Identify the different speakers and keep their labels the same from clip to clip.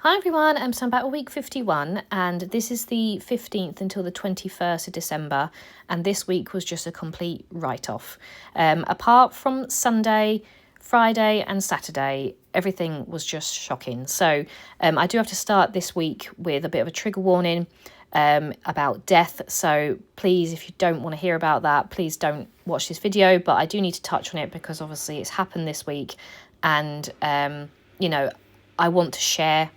Speaker 1: Hi everyone, so I'm back at week 51 and this is the 15th until the 21st of December, and this week was just a complete write-off. Apart from Sunday, Friday and Saturday, everything was just shocking. So I do have to start this week with a bit of a trigger warning about death. So please, if you don't want to hear about that, please don't watch this video, but I do need to touch on it because obviously it's happened this week, and I want to share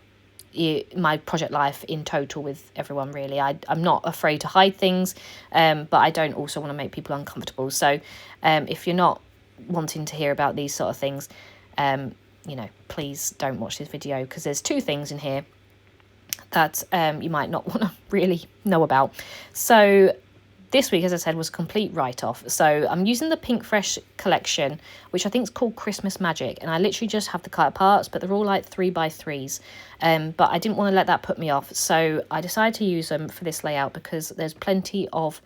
Speaker 1: my project life in total with everyone, really. I'm not afraid to hide things, but I don't also want to make people uncomfortable. So if you're not wanting to hear about these sort of things, please don't watch this video, because there's two things in here that you might not want to really know about. So this week, as I said, was a complete write-off. So I'm using the Pink Fresh collection, which I think is called Christmas Magic. And I literally just have the cut parts, but they're all like 3x3s. But I didn't want to let that put me off. So I decided to use them for this layout because there's plenty of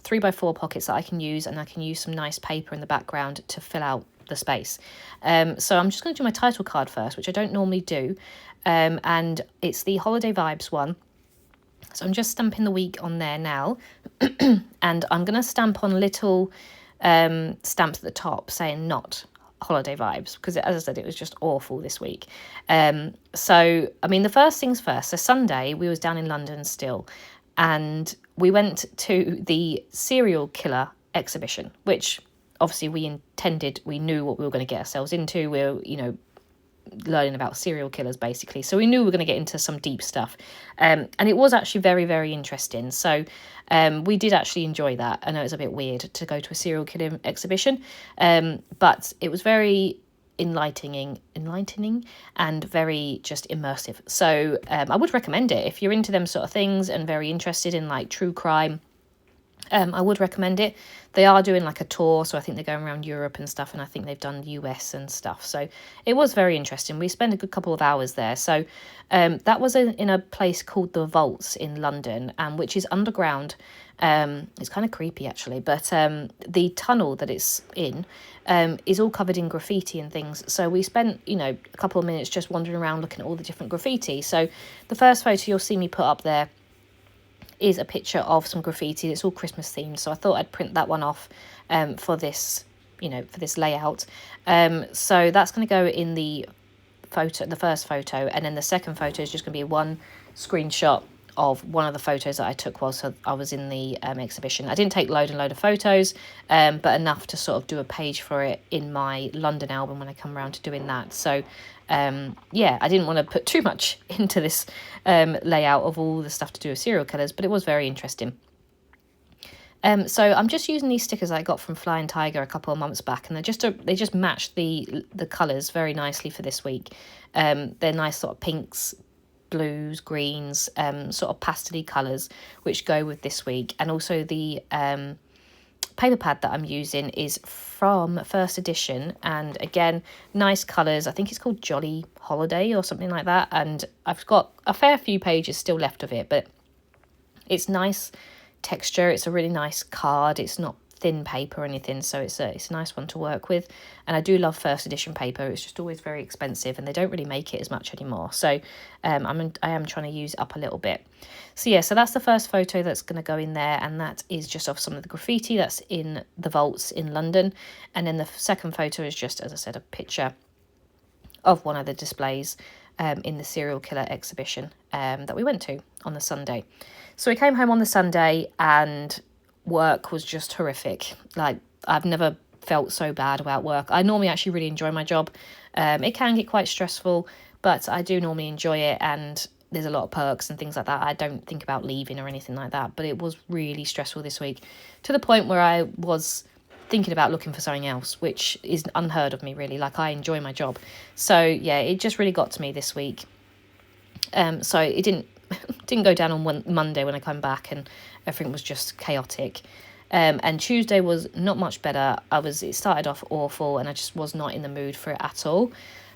Speaker 1: 3x4 pockets that I can use. And I can use some nice paper in the background to fill out the space. So I'm just going to do my title card first, which I don't normally do. And it's the Holiday Vibes one. So I'm just stamping the week on there now, and I'm going to stamp on little stamps at the top saying not holiday vibes, because as I said, it was just awful this week. So, I mean, the first things first. So Sunday, we was down in London still, and we went to the serial killer exhibition, which obviously we knew what we were going to get ourselves into. We're, learning about serial killers basically, so we knew we were going to get into some deep stuff, and it was actually very, very interesting. So we did actually enjoy that. I know it's a bit weird to go to a serial killer exhibition, but it was very enlightening and very just immersive. So I would recommend it if you're into them sort of things and very interested in like true crime. I would recommend it. They are doing like a tour, so I think they're going around Europe and stuff, and I think they've done US and stuff. So it was very interesting. We spent a good couple of hours there. So that was in a place called the Vaults in London, which is underground. It's kind of creepy actually, but the tunnel that it's in is all covered in graffiti and things. So we spent, a couple of minutes just wandering around looking at all the different graffiti. So the first photo you'll see me put up there is a picture of some graffiti. It's all Christmas themed, so I thought I'd print that one off for this layout. So that's going to go in the first photo, and then the second photo is just going to be one screenshot of one of the photos that I took whilst I was in the exhibition. I didn't take load of photos, but enough to sort of do a page for it in my London album when I come around to doing that. So I didn't want to put too much into this layout of all the stuff to do with serial killers, but it was very interesting. So I'm just using these stickers I got from Flying Tiger a couple of months back, and they just match the colours very nicely for this week. They're nice sort of pinks, blues, greens, sort of pastel-y colours which go with this week. And also the paper pad that I'm using is from first edition, and again, nice colours. I think it's called Jolly Holiday or something like that, and I've got a fair few pages still left of it, but it's nice texture. It's a really nice card. It's not thin paper or anything, so it's a nice one to work with. And I do love first edition paper. It's just always very expensive, and they don't really make it as much anymore, so I am trying to use it up a little bit. So that's the first photo that's going to go in there, and that is just of some of the graffiti that's in the Vaults in London. And then the second photo is just, as I said, a picture of one of the displays in the serial killer exhibition that we went to on the Sunday. So we came home on the Sunday, and work was just horrific. Like, I've never felt so bad about work. I normally actually really enjoy my job. It can get quite stressful, but I do normally enjoy it, and there's a lot of perks and things like that. I don't think about leaving or anything like that, but it was really stressful this week, to the point where I was thinking about looking for something else, which is unheard of me, really. Like, I enjoy my job. So yeah, it just really got to me this week. So it didn't go down on Monday when I come back, and everything was just chaotic. And Tuesday was not much better. It started off awful, and I just was not in the mood for it at all.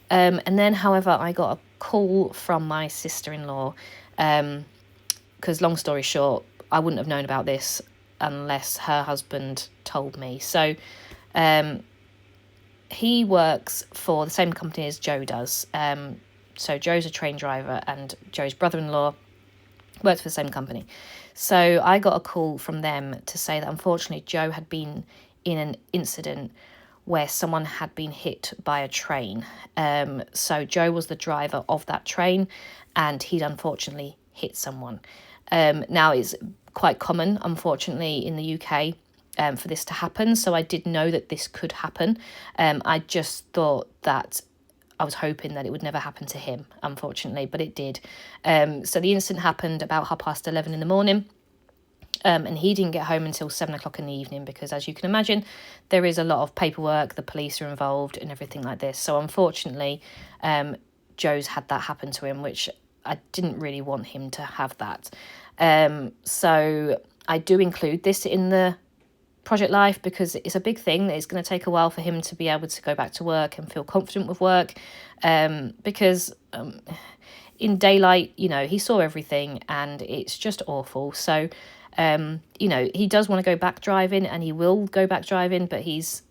Speaker 1: And then, however, I got a call from my sister-in-law, because long story short, I wouldn't have known about this unless her husband told me. So he works for the same company as Joe does. So Joe's a train driver and Joe's brother-in-law works for the same company. So I got a call from them to say that unfortunately Joe had been in an incident where someone had been hit by a train. So Joe was the driver of that train and he'd unfortunately hit someone. Now it's quite common, unfortunately, in the UK for this to happen. So I did know that this could happen. I just thought that I was hoping that it would never happen to him, unfortunately, but it did. So the incident happened about 11:30 in the morning. And he didn't get home until 7 o'clock in the evening because, as you can imagine, there is a lot of paperwork, the police are involved and everything like this. So unfortunately, Joe's had that happen to him, which I didn't really want him to have that. So I do include this in the Project Life because it's a big thing that it's going to take a while for him to be able to go back to work and feel confident with work, because in daylight, he saw everything and it's just awful. So he does want to go back driving and he will go back driving, but he's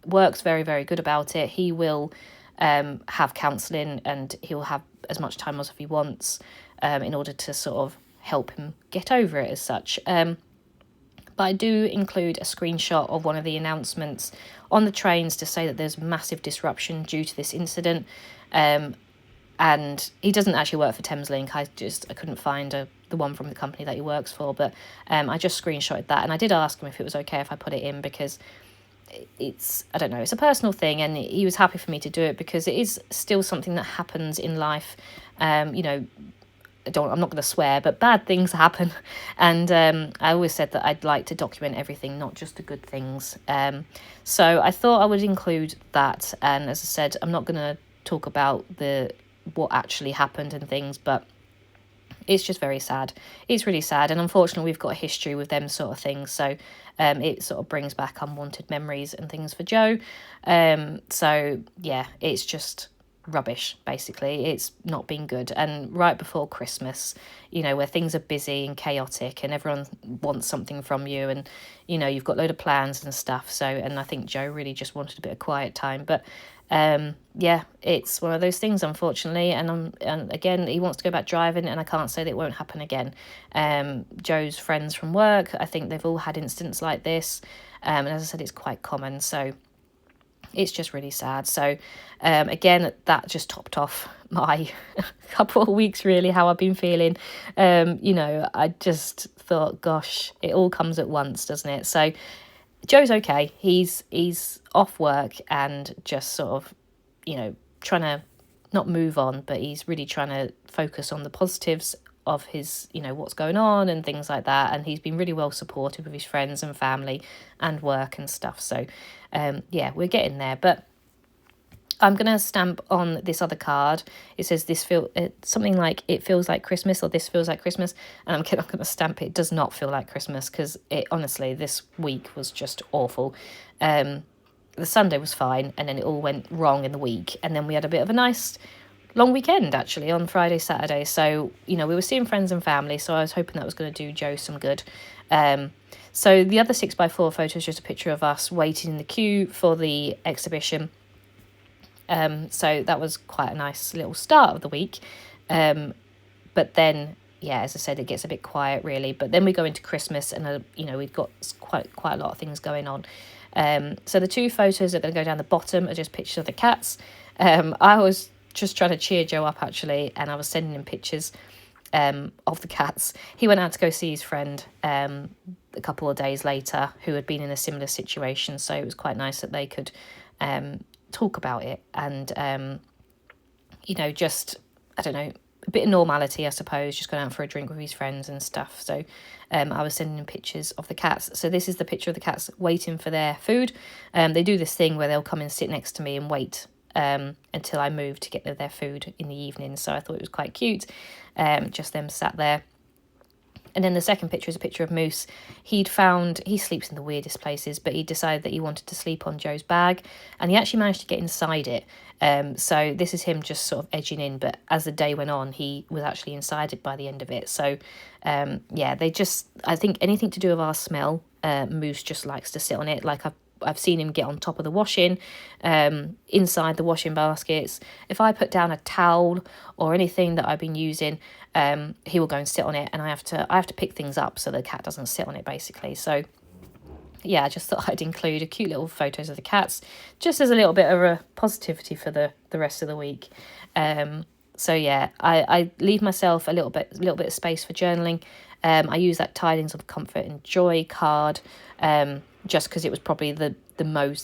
Speaker 1: works very, very good about it. He will have counselling and he'll have as much time as if he wants in order to sort of help him get over it as such. But I do include a screenshot of one of the announcements on the trains to say that there's massive disruption due to this incident. And he doesn't actually work for Thameslink. I couldn't find the one from the company that he works for. But I just screenshotted that. And I did ask him if it was okay if I put it in because it's a personal thing. And he was happy for me to do it because it is still something that happens in life. I'm not going to swear, but bad things happen. And I always said that I'd like to document everything, not just the good things. So I thought I would include that. And as I said, I'm not going to talk about what actually happened and things, but it's just very sad. It's really sad. And unfortunately, we've got a history with them sort of things. So it sort of brings back unwanted memories and things for Joe. So yeah, it's just rubbish, basically. It's not been good. And right before Christmas, where things are busy and chaotic and everyone wants something from you and you've got a load of plans and stuff. So, and I think Joe really just wanted a bit of quiet time, but yeah, it's one of those things, unfortunately. And again, he wants to go back driving and I can't say that it won't happen again. Joe's friends from work, I think they've all had incidents like this, and as I said, it's quite common. So it's just really sad. So again, that just topped off my couple of weeks, really, how I've been feeling. I just thought, gosh, it all comes at once, doesn't it? So Joe's okay. He's off work and just sort of, trying to not move on, but he's really trying to focus on the positives of his, what's going on and things like that. And he's been really well supported with his friends and family and work and stuff. So, yeah, we're getting there. But I'm going to stamp on this other card. It says something like it feels like Christmas or this feels like Christmas. And I'm going to stamp it. It does not feel like Christmas because honestly, this week was just awful. The Sunday was fine and then it all went wrong in the week. And then we had a bit of a nice long weekend, actually, on Friday, Saturday. So, we were seeing friends and family. So I was hoping that was going to do Joe some good. So the other 6x4 photo is just a picture of us waiting in the queue for the exhibition. So that was quite a nice little start of the week. But then, yeah, as I said, it gets a bit quiet, really. But then we go into Christmas and, we've got quite a lot of things going on. So the two photos that are going to go down the bottom are just pictures of the cats. I was just trying to cheer Joe up, actually, and I was sending him pictures of the cats. He went out to go see his friend a couple of days later who had been in a similar situation, so it was quite nice that they could talk about it and, just, I don't know, a bit of normality, I suppose, just going out for a drink with his friends and stuff. So I was sending him pictures of the cats. So this is the picture of the cats waiting for their food. They do this thing where they'll come and sit next to me and wait until I move to get their food in the evening. So I thought it was quite cute, just them sat there. And then the second picture is a picture of Moose. He sleeps in the weirdest places, but he decided that he wanted to sleep on Joe's bag, and he actually managed to get inside it. So this is him just sort of edging in, but as the day went on, he was actually inside it by the end of it. So, yeah, I think anything to do with our smell, Moose just likes to sit on it. Like I've I've seen him get on top of the washing, inside the washing baskets. If I put down a towel or anything that I've been using, he will go and sit on it, and I have to pick things up so the cat doesn't sit on it, basically. So yeah, I just thought I'd include a cute little photos of the cats, just as a little bit of a positivity for the rest of the week. So yeah, I leave myself a little bit of space for journaling. I use that Tidings of Comfort and Joy card, just because it was probably the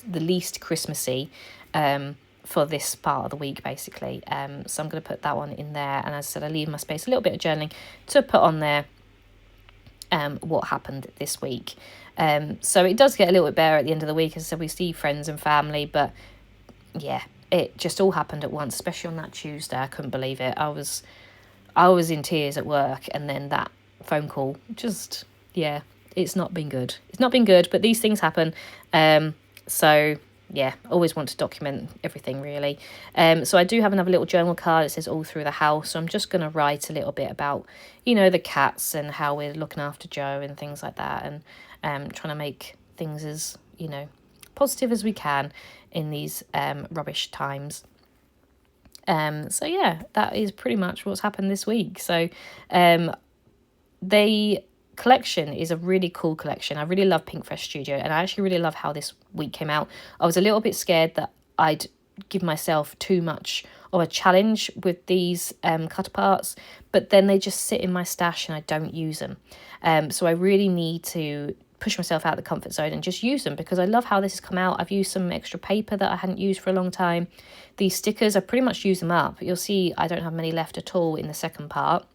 Speaker 1: least Christmassy for this part of the week, basically. So I'm going to put that one in there. And as I said, I leave my space a little bit of journaling to put on there what happened this week. So it does get a little bit better at the end of the week. As I said, we see friends and family, but yeah, it just all happened at once, especially on that Tuesday. I couldn't believe it. I was in tears at work, and then that phone call, just, yeah, it's not been good. It's not been good, but these things happen. So yeah, always want to document everything, really. So I do have another little journal card. It says all through the house. So I'm just going to write a little bit about, the cats and how we're looking after Joe and things like that, and trying to make things as, positive as we can in these rubbish times. So yeah, that is pretty much what's happened this week. So the collection is a really cool collection. I really love Pink Fresh Studio, and I actually really love how this week came out. I was a little bit scared that I'd give myself too much of a challenge with these cut parts, but then they just sit in my stash and I don't use them. So I really need to push myself out of the comfort zone and just use them, because I love how this has come out. I've used some extra paper that I hadn't used for a long time. These stickers, I pretty much used them up. You'll see I don't have many left at all in the second part.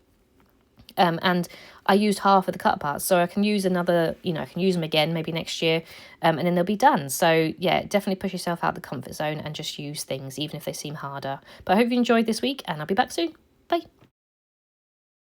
Speaker 1: And I used half of the cut parts, so I can use another, I can use them again maybe next year, and then they'll be done. So yeah, definitely push yourself out of the comfort zone and just use things, even if they seem harder. But I hope you enjoyed this week, and I'll be back soon. Bye.